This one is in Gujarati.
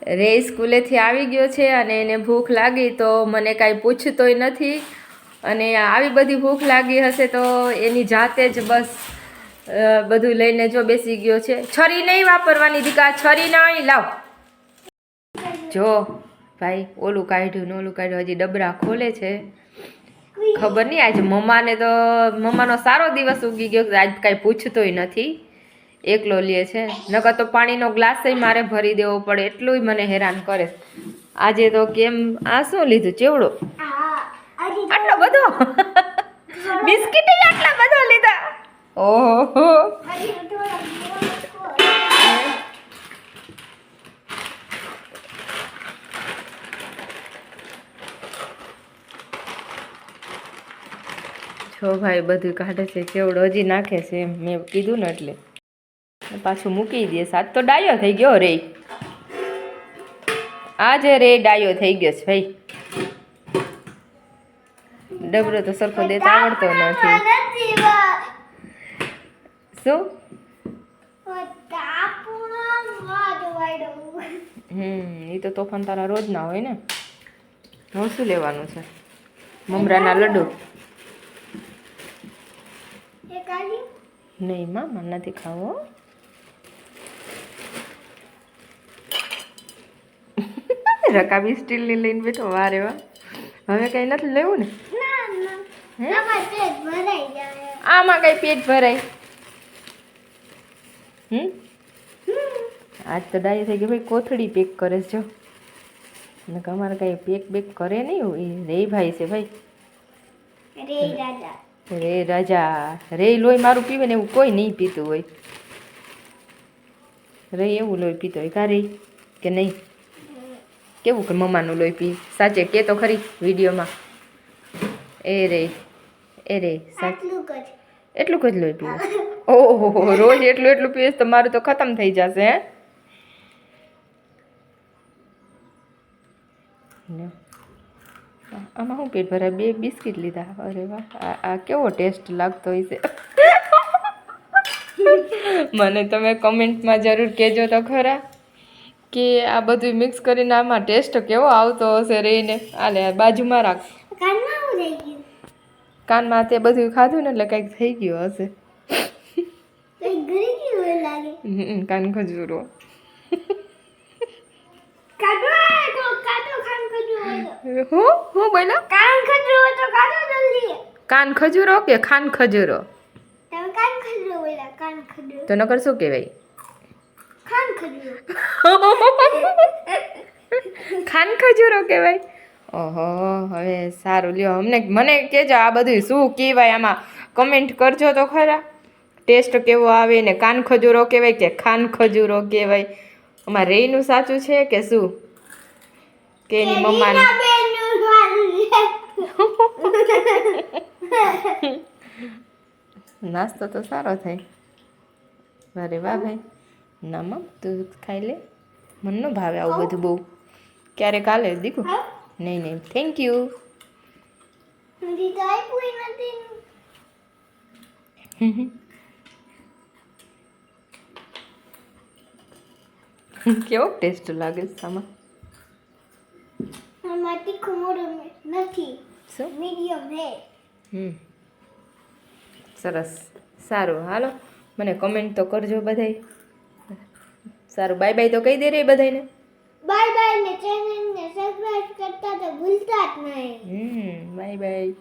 રે સ્કૂલેથી આવી ગયો છે અને એને ભૂખ લાગી તો મને કાંઈ પૂછતોય નથી અને આવી બધી ભૂખ લાગી હશે તો એની જાતે જ બસ બધું લઈને જો બેસી ગયો છે. છરી નહીં વાપરવાની દીકા, છરી નહીં લાવ. જો ભાઈ ઓલું કાઢ્યું ને ઓલું કાઢ્યું, હજી ડબરા ખોલે છે. ખબર નહીં આજે મમ્માને તો મમ્માનો સારો દિવસ ઉગી ગયો, આજ કાંઈ પૂછતોય નથી, એકલો લે છે. નકર તો પાણીનો ગ્લાસ મારે ભરી દેવો પડે, એટલું મને હેરાન કરે. આજે તો કેમ આ શું લીધું ચેવડો આટલો બધો બિસ્કિટ આટલા બધો લીધા. ઓહો છો ભાઈ બધું કાઢે છે, ચેવડો હજી નાખે છે એમ મેં કીધું ને એટલે પાછું મૂકી દે. સાત તો ડાયો થઈ ગયો રે, આજે રે ડાયો થઈ ગયો છે ભાઈ. ડબરો તો સરખો દેતા આવડતો નથી. શું એ તો તોફાન તારા રોજ ના હોય ને. હું શું લેવાનું છે? મમરાના લડ્ડુ નહીં મામા નથી ખાવો. રકાબી સ્ટીલની લઈને બેઠો. વારે વાહ, હવે કઈ નથી લેવું ને? આમાં કઈ પેટ ભરાય? આજ તો ડાય થઈ ગઈ ભાઈ, કોથળી પેક કરે છે જો. અમારે કઈ પેક બેક કરે નહીં હોય. રે ભાઈ છે ભાઈ, રે રાજા. રે લોહી મારું પીવે ને એવું કોઈ નહીં પીતું હોય. રે એવું લોહી પીતો હોય કા રે કે નહીં? કેવું કે મમ્માનું લોહી પી? સાચે કે તો ખરી વિડીયોમાં. એ રે એટલું જ લોહી પીવે? ઓહો રોજ એટલું પીવે તો મારું તો ખતમ થઈ જશે. હે આમાં શું પેટ ભરાય? 2 બિસ્કિટ લીધા. અરે વાહ, આ કેવો ટેસ્ટ લાગતો હોય છે. મને તમે કમેન્ટમાં જરૂર કહેજો તો ખરા કે આ બધું મિક્સ કરીને આમાં ટેસ્ટ કેવો આવતો હશે. રહીને આલે બાજુમાં રાખ. કાનમાં તે બધું ખાધું ને એટલે કંઈક થઈ ગયું હશે. કાન ખજૂરો હું બોલો? કાન ખજૂરો કે ખાન ખજૂરો? તો નકર શું કહેવાય? ખાન ખજૂરો કહેવાય. ઓહો હવે સારું લ્યો, મને કહેજો આ બધું શું કહેવાય, આમાં કમેન્ટ કરજો તો ખરા. ટેસ્ટ કેવો આવે ને કાન ખજૂરો કહેવાય કે ખાન ખજૂરો કહેવાય? અમારે રેયનું સાચું છે કે શું? કે એની મમ્માને? નાસ્તો તો સારો થાય. અરે વાહ ભાઈ. ના મમ તું ખાઈ લે, મને ન ભાવે આવું બધું બહુ. ક્યારેક હાલે દીકું. નહીં થેન્ક યુ. કેવો ટેસ્ટ લાગે સામા? સરસ સારું. હાલો મને કમેન્ટ તો કરજો બધાય. સારું બાય બાય તો કહી દે રે બધાને. બાય બાય ને ચેનલને સબસ્ક્રાઇબ કરતા તો ભૂલતા જ નહીં. Bye bye.